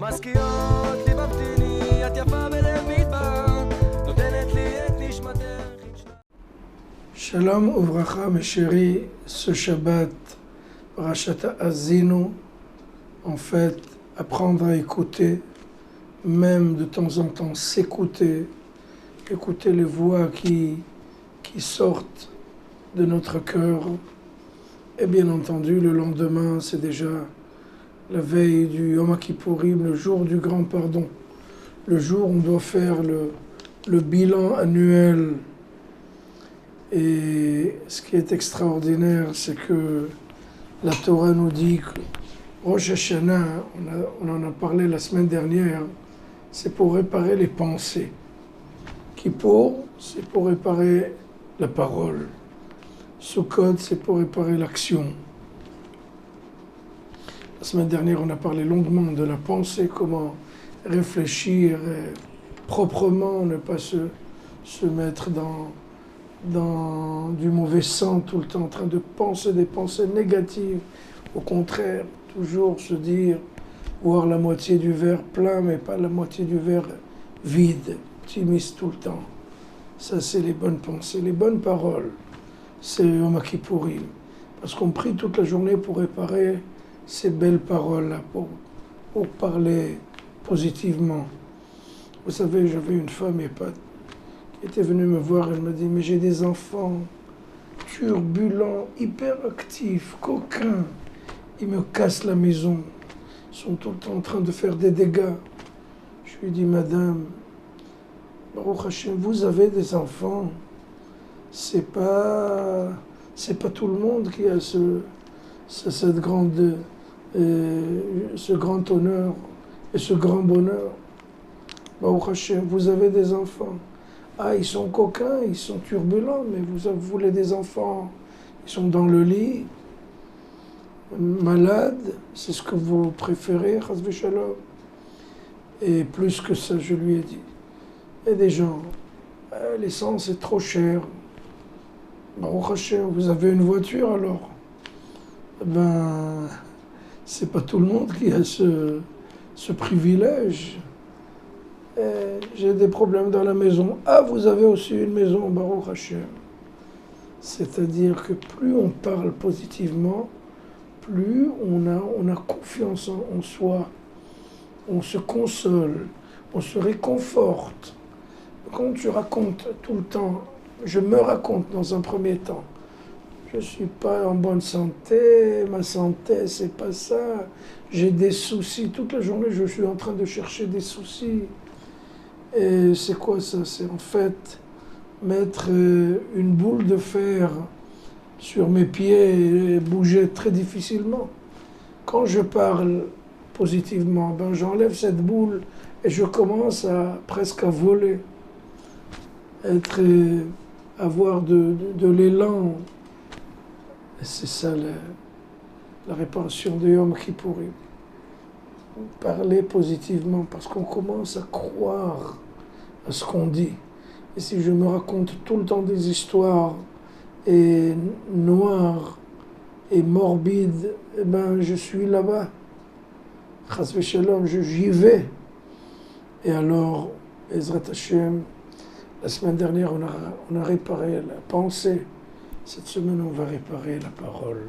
מזכירות לי מבטיני, את יפה בלב מדבר, נותנת לי את נשמתך. Shalom uvracha, mes chéris, ce Shabbat, Parashat Ha'azinu, en fait, apprendre à écouter, même de temps en temps s'écouter, écouter les voix qui sortent de notre cœur. Et bien entendu, le lendemain, c'est déjà la veille du Yom Kippourim, le jour du grand pardon. Le jour où on doit faire le bilan annuel. Et ce qui est extraordinaire, c'est que la Torah nous dit que Rosh Hashanah, on en a parlé la semaine dernière, c'est pour réparer les pensées. Kippour, c'est pour réparer la parole. Sukkot, c'est pour réparer l'action. La semaine dernière, on a parlé longuement de la pensée, comment réfléchir proprement, ne pas se mettre dans du mauvais sang tout le temps, en train de penser des pensées négatives. Au contraire, toujours se dire, voir la moitié du verre plein, mais pas la moitié du verre vide, optimiste tout le temps. Ça, c'est les bonnes pensées, les bonnes paroles. C'est le Yom Kippourim. Parce qu'on prie toute la journée pour réparer ces belles paroles-là, pour parler positivement. Vous savez, j'avais une femme qui était venue me voir, elle m'a dit, mais j'ai des enfants turbulents, hyperactifs, coquins. Ils me cassent la maison. Ils sont tout le temps en train de faire des dégâts. Je lui ai dit, madame, Baruch Hashem, vous avez des enfants. C'est pas tout le monde qui a ce grand honneur et ce grand bonheur. Baruch Hashem, vous avez des enfants. Ah, ils sont coquins, ils sont turbulents, mais vous voulez des enfants. Ils sont dans le lit, malades, c'est ce que vous préférez, Chas v'Shalom. Et plus que ça, je lui ai dit. Il y a des gens, l'essence est trop chère. Baruch Hashem, vous avez une voiture alors? Ben, c'est pas tout le monde qui a ce privilège. J'ai des problèmes dans la maison. Ah, vous avez aussi une maison, Baruch Hashem. C'est-à-dire que plus on parle positivement, plus on a confiance en soi, on se console, on se réconforte. Quand tu racontes tout le temps, je me raconte dans un premier temps, je ne suis pas en bonne santé, ma santé, c'est pas ça, j'ai des soucis, toute la journée je suis en train de chercher des soucis. Et c'est quoi ça? C'est en fait mettre une boule de fer sur mes pieds et bouger très difficilement. Quand je parle positivement, ben j'enlève cette boule et je commence presque à voler, avoir de l'élan. Et c'est ça la réparation de Yom Kippourim. Parler positivement parce qu'on commence à croire à ce qu'on dit. Et si je me raconte tout le temps des histoires noires et morbides, eh ben je suis là-bas. Chas v'Shalom, j'y vais. Et alors, Ezrat Hashem, la semaine dernière, on a réparé la pensée. Cette semaine, on va réparer la parole.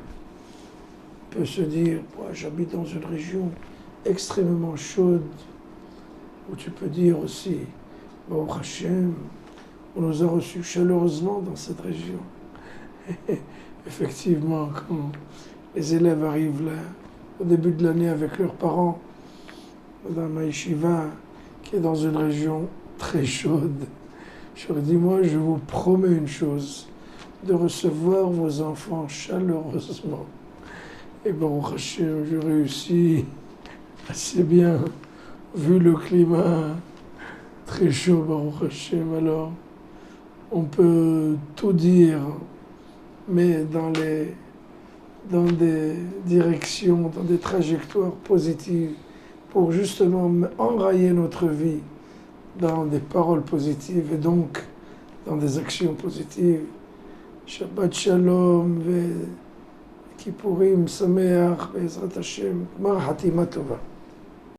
On peut se dire, j'habite dans une région extrêmement chaude, où tu peux dire aussi, Baruch Hashem, on nous a reçus chaleureusement dans cette région. Effectivement, quand les élèves arrivent là, au début de l'année avec leurs parents, dans ma yeshiva, qui est dans une région très chaude, je leur dis, moi, je vous promets une chose, de recevoir vos enfants chaleureusement. Et Baruch Hashem, je réussis assez bien, vu le climat très chaud, Baruch Hashem. Alors, on peut tout dire, mais dans des directions, dans des trajectoires positives, pour justement enrayer notre vie dans des paroles positives et donc dans des actions positives. Shabbat Shalom, Kippourim Sameach, Be'ezrat Hashem, Gmar Hatima Tova.